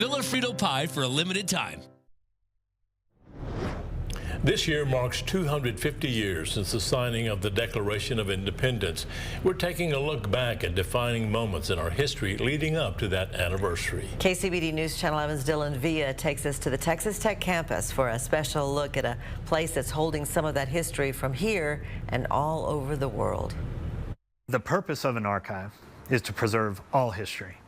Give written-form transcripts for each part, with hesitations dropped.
Vanilla Frito pie for a limited time. This year marks 250 years since the signing of the Declaration of Independence. We're taking a look back at defining moments in our history leading up to that anniversary. KCBD News Channel 11's Dylan Villa takes us to the Texas Tech campus for a special look at a place that's holding some of that history from here and all over the world. The purpose of an archive is to preserve all history.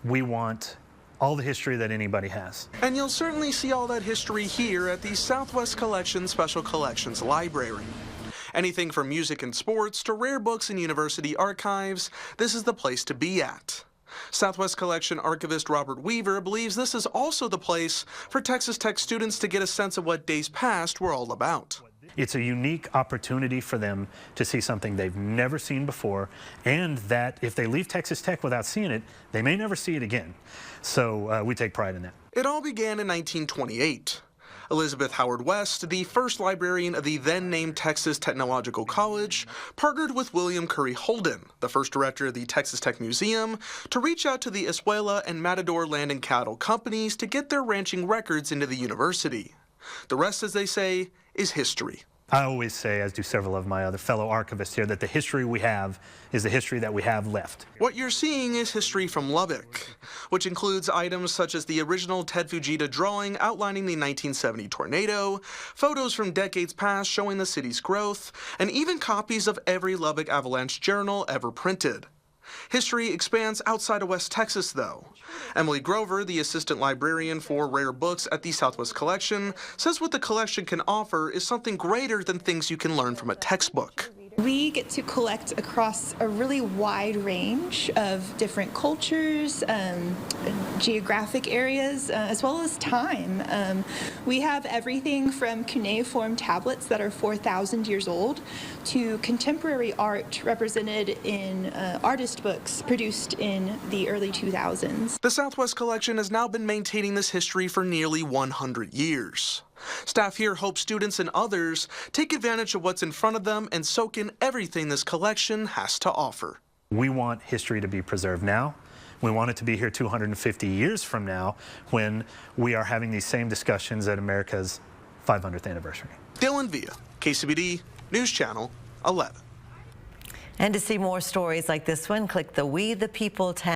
We want all the history that anybody has. And you'll certainly see all that history here at the Southwest Collection Special Collections Library. Anything from music and sports to rare books and university archives, this is the place to be at. Southwest Collection archivist Robert Weaver believes this is also the place for Texas Tech students to get a sense of what days past were all about. It's a unique opportunity for them to see something they've never seen before, and that if they leave Texas Tech without seeing it, they may never see it again. So we take pride in that. It all began in 1928. Elizabeth Howard West, the first librarian of the then-named Texas Technological College, partnered with William Curry Holden, the first director of the Texas Tech Museum, to reach out to the Espuela and Matador Land and Cattle companies to get their ranching records into the university. The rest, as they say, is history. I always say, as do several of my other fellow archivists here, that the history we have is the history that we have left. What you're seeing is history from Lubbock, which includes items such as the original Ted Fujita drawing outlining the 1970 tornado, photos from decades past showing the city's growth, and even copies of every Lubbock Avalanche journal ever printed. History expands outside of West Texas, though. Emily Grover, the assistant librarian for rare books at the Southwest Collection, says what the collection can offer is something greater than things you can learn from a textbook. We get to collect across a really wide range of different cultures, geographic areas, as well as time. We have everything from cuneiform tablets that are 4,000 years old to contemporary art represented in artist books produced in the early 2000s. The Southwest Collection has now been maintaining this history for nearly 100 years. Staff here hope students and others take advantage of what's in front of them and soak in everything this collection has to offer. We want history to be preserved now. We want it to be here 250 years from now when we are having these same discussions at America's 500th anniversary. Dylan Villa, KCBD News Channel 11. And to see more stories like this one, click the We the People tab.